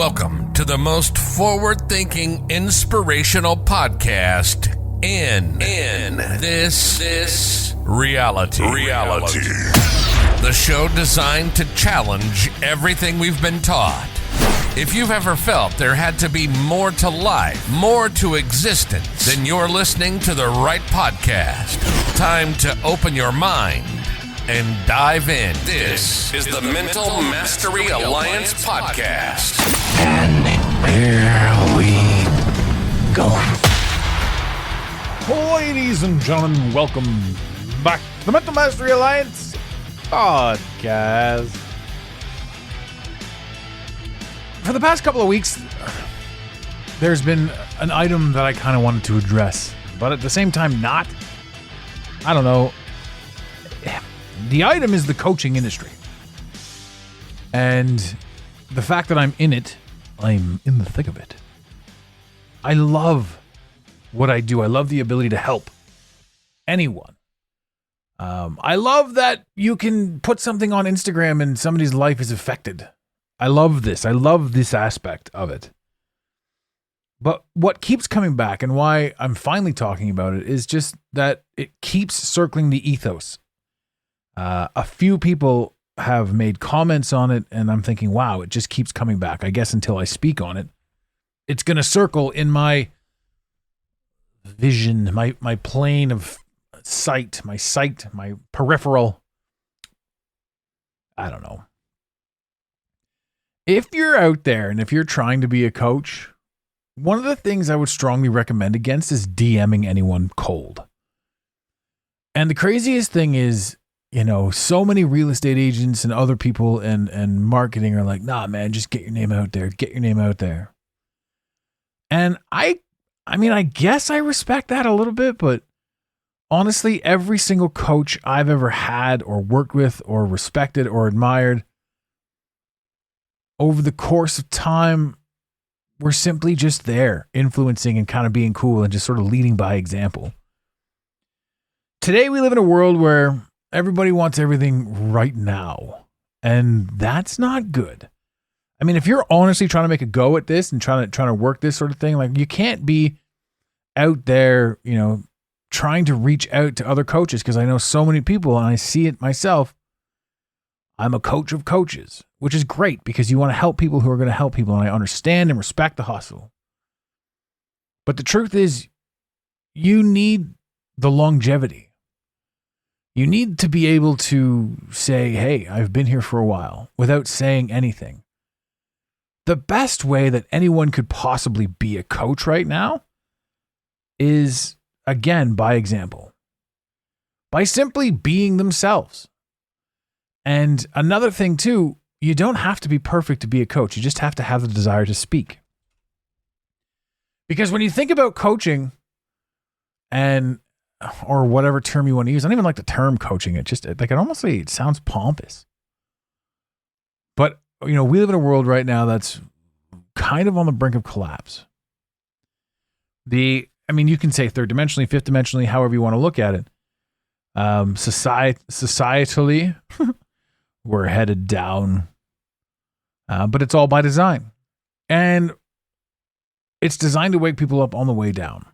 Welcome to the most forward-thinking, inspirational podcast in this reality. The show designed to challenge everything we've been taught. If you've ever felt there had to be more to life, more to existence, then you're listening to the right podcast. Time to open your mind and dive in. This is the Mental Mastery Alliance podcast. And here we go. Ladies and gentlemen, welcome back to the Mental Mastery Alliance podcast. For the past couple of weeks, there's been an item that I kind of wanted to address, but at the same time not. I don't know. The item is the coaching industry. And the fact that I'm in it, I'm in the thick of it. I love what I do. I love the ability to help anyone. I love that you can put something on Instagram and somebody's life is affected. I love this. I love this aspect of it. But what keeps coming back and why I'm finally talking about it is just that it keeps circling the ethos. A few people have made comments on it, and I'm thinking, wow, it just keeps coming back. I guess until I speak on it, it's going to circle in my vision, my plane of sight, my peripheral. I don't know. If you're out there and if you're trying to be a coach, one of the things I would strongly recommend against is DMing anyone cold. And the craziest thing is, you know, so many real estate agents and other people and marketing are like, nah, man, just get your name out there. Get your name out there. And I mean, I guess I respect that a little bit, but honestly, every single coach I've ever had or worked with or respected or admired over the course of time, we're simply just there influencing and kind of being cool and just sort of leading by example. Today, we live in a world where everybody wants everything right now, and that's not good. I mean, if you're honestly trying to make a go at this and trying to work this sort of thing, like you can't be out there, you know, trying to reach out to other coaches, because I know so many people and I see it myself. I'm a coach of coaches, which is great because you want to help people who are going to help people, and I understand and respect the hustle. But the truth is, you need the longevity. You need to be able to say, hey, I've been here for a while without saying anything. The best way that anyone could possibly be a coach right now is, again, by example, by simply being themselves. And another thing too, you don't have to be perfect to be a coach. You just have to have the desire to speak. Because when you think about coaching or whatever term you want to use, I don't even like the term coaching. It just it sounds pompous. But, you know, we live in a world right now that's kind of on the brink of collapse. You can say third dimensionally, fifth dimensionally, however you want to look at it. Societally, we're headed down, but it's all by design. And it's designed to wake people up on the way down.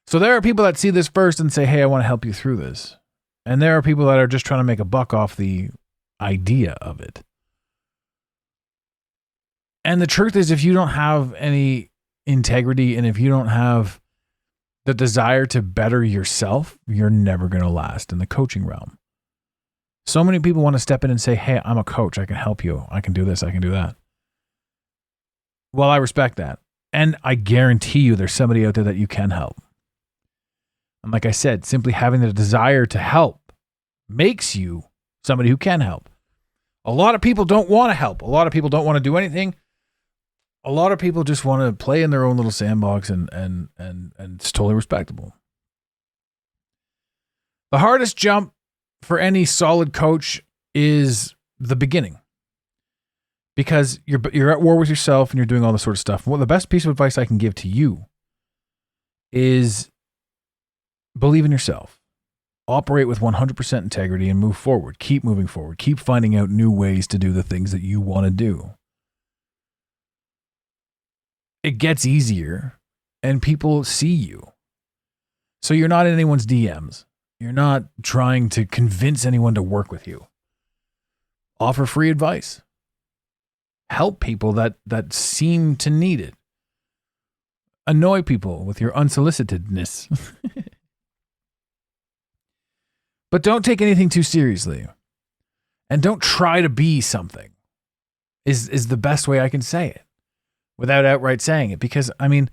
So there are people that see this first and say, hey, I want to help you through this. And there are people that are just trying to make a buck off the idea of it. And the truth is, if you don't have any integrity and if you don't have the desire to better yourself, you're never going to last in the coaching realm. So many people want to step in and say, hey, I'm a coach. I can help you. I can do this. I can do that. Well, I respect that. And I guarantee you there's somebody out there that you can help. And like I said, simply having the desire to help makes you somebody who can help. A lot of people don't want to help. A lot of people don't want to do anything. A lot of people just want to play in their own little sandbox and it's totally respectable. The hardest jump for any solid coach is the beginning. Because you're at war with yourself and you're doing all this sort of stuff. Well, the best piece of advice I can give to you is believe in yourself. Operate with 100% integrity and move forward. Keep moving forward. Keep finding out new ways to do the things that you want to do. it gets easier and people see you. So you're not in anyone's DMs. You're not trying to convince anyone to work with you. Offer free advice. Help people that seem to need it. Annoy people with your unsolicitedness. But don't take anything too seriously. And don't try to be something is the best way I can say it without outright saying it. Because, I mean,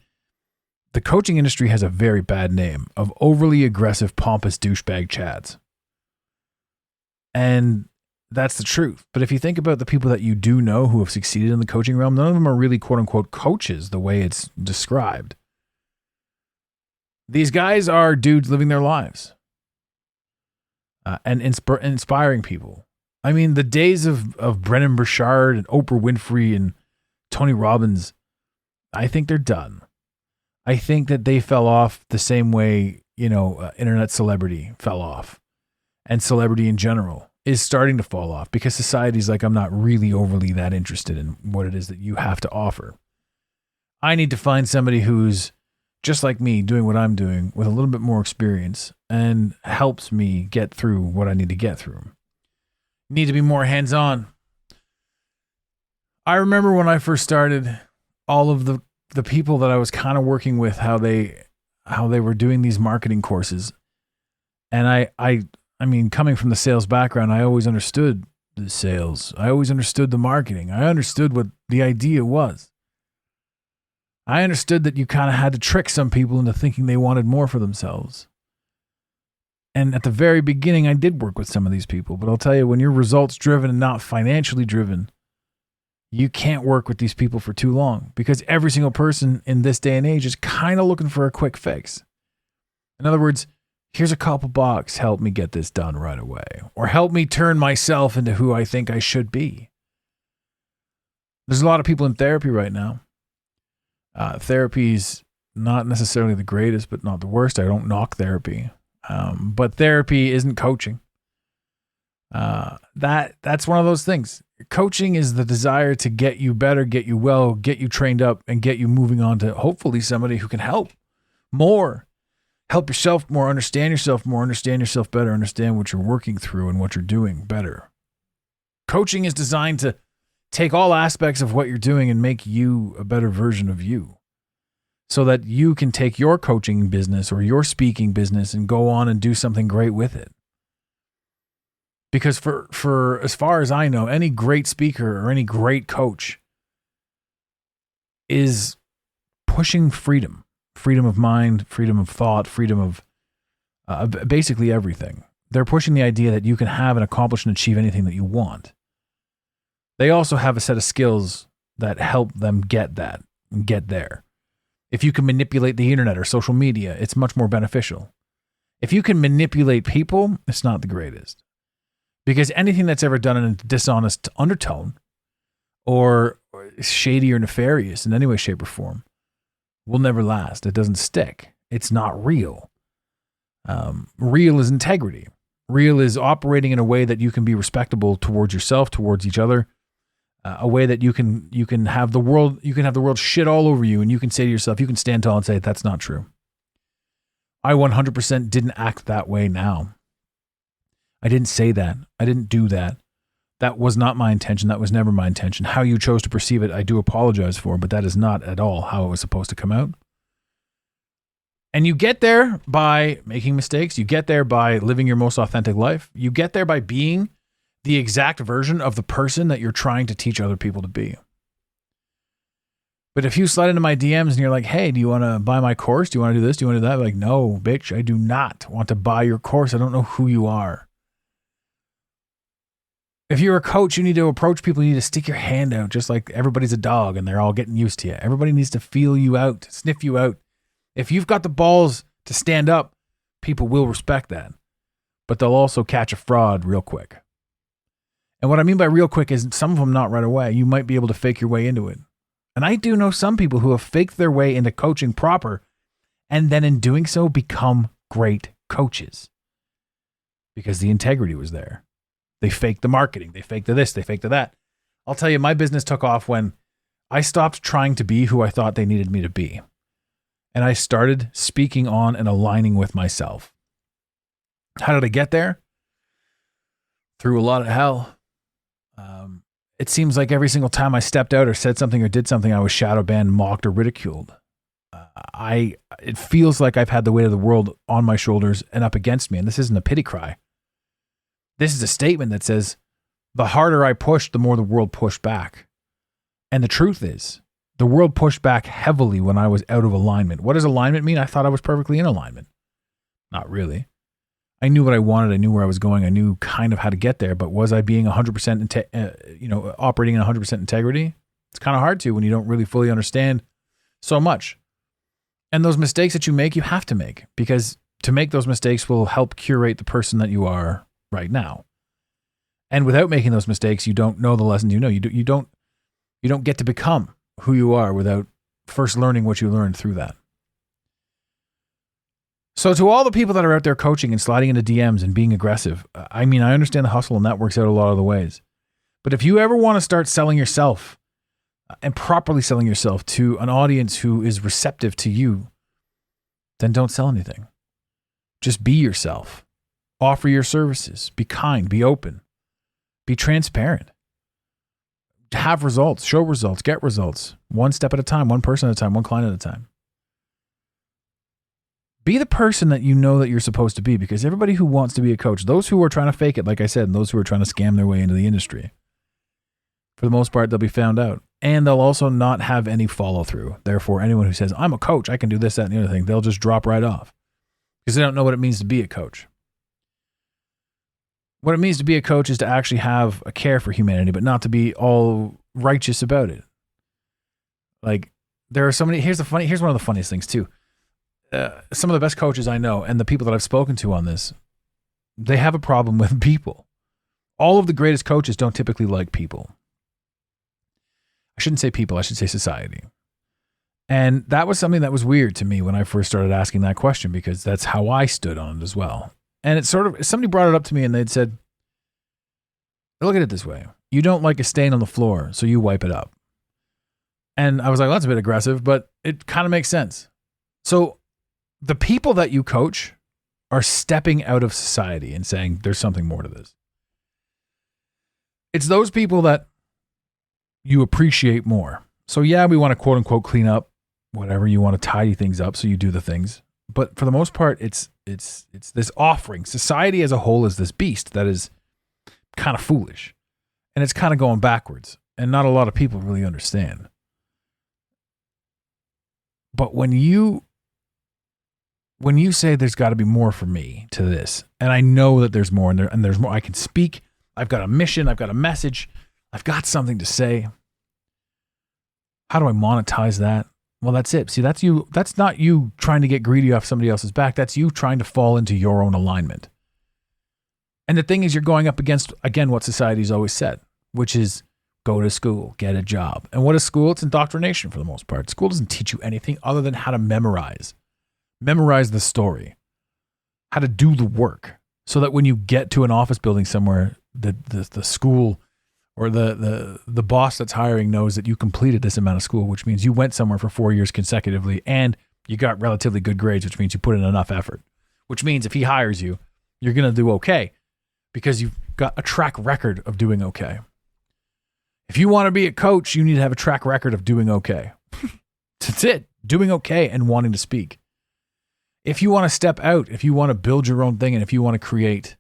the coaching industry has a very bad name of overly aggressive, pompous douchebag chads. And that's the truth. But if you think about the people that you do know who have succeeded in the coaching realm, none of them are really quote unquote coaches the way it's described. These guys are dudes living their lives and inspiring people. I mean, the days of Brennan Burchard and Oprah Winfrey and Tony Robbins, I think they're done. I think that they fell off the same way, internet celebrity fell off, and celebrity in general is starting to fall off because society's like, I'm not really overly that interested in what it is that you have to offer. I need to find somebody who's just like me, doing what I'm doing with a little bit more experience and helps me get through what I need to get through. Need to be more hands-on. I remember when I first started, all of the people that I was kind of working with, how they were doing these marketing courses. And I mean, coming from the sales background, I always understood the sales. I always understood the marketing. I understood what the idea was. I understood that you kind of had to trick some people into thinking they wanted more for themselves. And at the very beginning, I did work with some of these people. But I'll tell you, when you're results driven and not financially driven, you can't work with these people for too long because every single person in this day and age is kind of looking for a quick fix. In other words, here's a couple bucks, help me get this done right away, or help me turn myself into who I think I should be. There's a lot of people in therapy right now. Therapy's not necessarily the greatest, but not the worst. I don't knock therapy. But therapy isn't coaching. That's one of those things. Coaching is the desire to get you better, get you well, get you trained up, and get you moving on to hopefully somebody who can help more. Help yourself more, understand yourself better, understand what you're working through and what you're doing better. Coaching is designed to take all aspects of what you're doing and make you a better version of you so that you can take your coaching business or your speaking business and go on and do something great with it. Because for as far as I know, any great speaker or any great coach is pushing freedom of mind, freedom of thought, freedom of basically everything. They're pushing the idea that you can have and accomplish and achieve anything that you want. They also have a set of skills that help them get that and get there. If you can manipulate the internet or social media, it's much more beneficial. If you can manipulate people, it's not the greatest. Because anything that's ever done in a dishonest undertone or shady or nefarious in any way, shape, or form will never last. It doesn't stick. It's not real. Real is integrity. Real is operating in a way that you can be respectable towards yourself, towards each other, a way that you can have the world shit all over you, and you can say to yourself, you can stand tall and say, that's not true. I 100% didn't act that way now. I didn't say that. I didn't do that. That was not my intention. That was never my intention. How you chose to perceive it, I do apologize for, but that is not at all how it was supposed to come out. And you get there by making mistakes. You get there by living your most authentic life. You get there by being the exact version of the person that you're trying to teach other people to be. But if you slide into my DMs and you're like, hey, do you want to buy my course? Do you want to do this? Do you want to do that? I'm like, no, bitch, I do not want to buy your course. I don't know who you are. If you're a coach, you need to approach people. You need to stick your hand out just like everybody's a dog and they're all getting used to you. Everybody needs to feel you out, sniff you out. If you've got the balls to stand up, people will respect that. But they'll also catch a fraud real quick. And what I mean by real quick is some of them not right away. You might be able to fake your way into it. And I do know some people who have faked their way into coaching proper and then in doing so become great coaches because the integrity was there. They faked the marketing. They faked the this. They faked the that. I'll tell you, my business took off when I stopped trying to be who I thought they needed me to be. And I started speaking on and aligning with myself. How did I get there? Through a lot of hell. It seems like every single time I stepped out or said something or did something, I was shadow banned, mocked, or ridiculed. It feels like I've had the weight of the world on my shoulders and up against me. And this isn't a pity cry. This is a statement that says, the harder I pushed, the more the world pushed back. And the truth is, the world pushed back heavily when I was out of alignment. What does alignment mean? I thought I was perfectly in alignment. Not really. I knew what I wanted. I knew where I was going. I knew kind of how to get there. But was I being 100%, operating in 100% integrity? It's kind of hard to when you don't really fully understand so much. And those mistakes that you make, you have to make, because to make those mistakes will help curate the person that you are right now. And without making those mistakes, you don't know the lessons you know. You don't get to become who you are without first learning what you learned through that. So to all the people that are out there coaching and sliding into DMs and being aggressive, I mean, I understand the hustle and that works out a lot of the ways. But if you ever want to start selling yourself and properly selling yourself to an audience who is receptive to you, then don't sell anything. Just be yourself. Offer your services. Be kind. Be open. Be transparent. Have results. Show results. Get results. One step at a time. One person at a time. One client at a time. Be the person that you know that you're supposed to be, because everybody who wants to be a coach, those who are trying to fake it, like I said, and those who are trying to scam their way into the industry, for the most part, they'll be found out. And they'll also not have any follow through. Therefore, anyone who says, I'm a coach, I can do this, that, and the other thing, they'll just drop right off because they don't know what it means to be a coach. What it means to be a coach is to actually have a care for humanity, but not to be all righteous about it. Like, there are so many, here's one of the funniest things too. Some of the best coaches I know and the people that I've spoken to on this, they have a problem with people. All of the greatest coaches don't typically like people. I shouldn't say people, I should say society. And that was something that was weird to me when I first started asking that question, because that's how I stood on it as well. And it's sort of, somebody brought it up to me and they'd said, look at it this way. You don't like a stain on the floor, so you wipe it up. And I was like, well, that's a bit aggressive, but it kind of makes sense. So the people that you coach are stepping out of society and saying, there's something more to this. It's those people that you appreciate more. So yeah, we want to quote unquote clean up whatever, you want to tidy things up, so you do the things. But for the most part, it's this offering. Society as a whole is this beast that is kind of foolish, and it's kind of going backwards, and not a lot of people really understand. But when you say there's got to be more for me to this, and I know that there's more, and there's more, I can speak, I've got a mission, I've got a message, I've got something to say. How do I monetize that? Well, that's it. See, that's you. That's not you trying to get greedy off somebody else's back. That's you trying to fall into your own alignment. And the thing is, you're going up against, again, what society's always said, which is go to school, get a job. And what is school? It's indoctrination for the most part. School doesn't teach you anything other than how to memorize the story, how to do the work, so that when you get to an office building somewhere, the school or the boss that's hiring knows that you completed this amount of school, which means you went somewhere for 4 years consecutively and you got relatively good grades, which means you put in enough effort, which means if he hires you, you're going to do okay because you've got a track record of doing okay. If you want to be a coach, you need to have a track record of doing okay. That's it. Doing okay and wanting to speak. If you want to step out, if you want to build your own thing, and if you want to create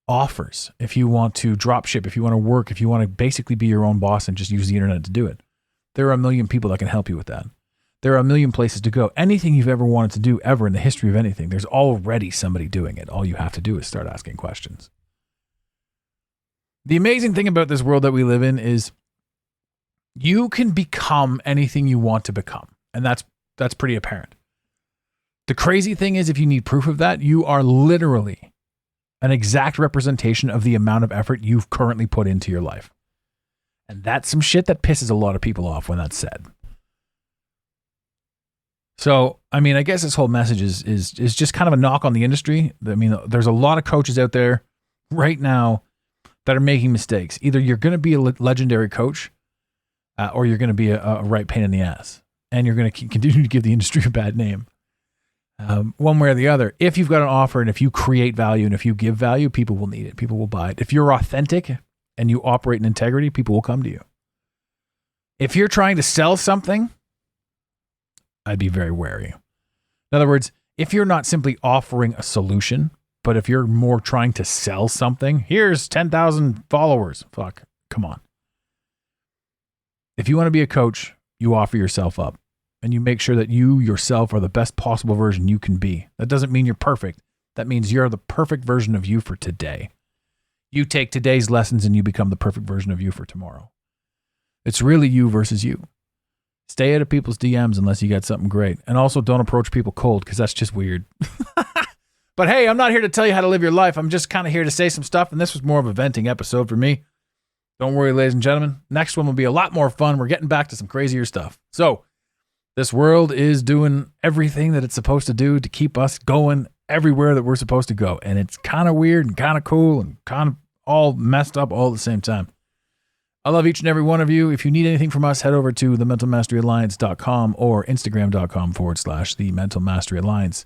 offers, if you want to drop ship, if you want to work, if you want to basically be your own boss and just use the internet to do it, there are a million people that can help you with that. There are a million places to go. Anything you've ever wanted to do ever in the history of anything, there's already somebody doing it. All you have to do is start asking questions. The amazing thing about this world that we live in is you can become anything you want to become. And that's pretty apparent. The crazy thing is, if you need proof of that, you are literally an exact representation of the amount of effort you've currently put into your life. And that's some shit that pisses a lot of people off when that's said. So, I mean, I guess this whole message is just kind of a knock on the industry. I mean, there's a lot of coaches out there right now that are making mistakes. Either you're going to be a legendary coach or you're going to be a right pain in the ass, and you're going to continue to give the industry a bad name. One way or the other, if you've got an offer and if you create value and if you give value, people will need it. People will buy it. If you're authentic and you operate in integrity, people will come to you. If you're trying to sell something, I'd be very wary. In other words, if you're not simply offering a solution, but if you're more trying to sell something, here's 10,000 followers. Fuck, come on. If you want to be a coach, you offer yourself up and you make sure that you yourself are the best possible version you can be. That doesn't mean you're perfect. That means you're the perfect version of you for today. You take today's lessons and you become the perfect version of you for tomorrow. It's really you versus you. Stay out of people's DMs unless you got something great. And also don't approach people cold because that's just weird. But hey, I'm not here to tell you how to live your life. I'm just kind of here to say some stuff. And this was more of a venting episode for me. Don't worry, ladies and gentlemen. Next one will be a lot more fun. We're getting back to some crazier stuff. So this world is doing everything that it's supposed to do to keep us going everywhere that we're supposed to go. And it's kind of weird and kind of cool and kind of all messed up all at the same time. I love each and every one of you. If you need anything from us, head over to thementalmasteryalliance.com or instagram.com/the Mental Mastery Alliance.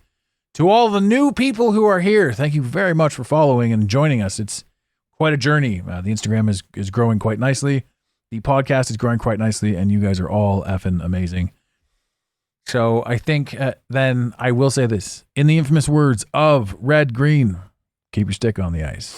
To all the new people who are here, thank you very much for following and joining us. It's quite a journey. The Instagram is growing quite nicely. The podcast is growing quite nicely, and you guys are all effing amazing. So I think then I will say this. In the infamous words of Red Green, keep your stick on the ice.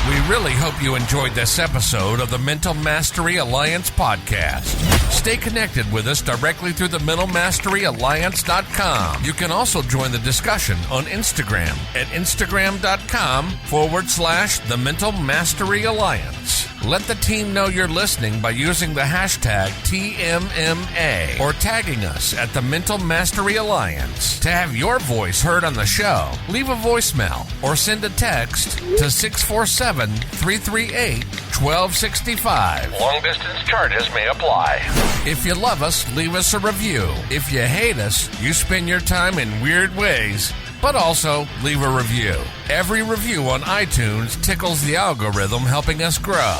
We really hope you enjoyed this episode of the Mental Mastery Alliance podcast. Stay connected with us directly through the mentalmasteryalliance.com. You can also join the discussion on Instagram at instagram.com/the Mental Mastery Alliance. Let the team know you're listening by using the hashtag TMMA or tagging us at the Mental Mastery Alliance. To have your voice heard on the show, leave a voicemail or send a text to 647-338-1265. Long-distance charges may apply. If you love us, leave us a review. If you hate us, you spend your time in weird ways, but also leave a review. Every review on iTunes tickles the algorithm, helping us grow.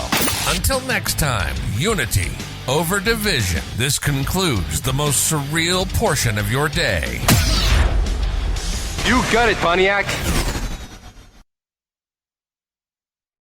Until next time, unity over division. This concludes the most surreal portion of your day. You got it, Pontiac.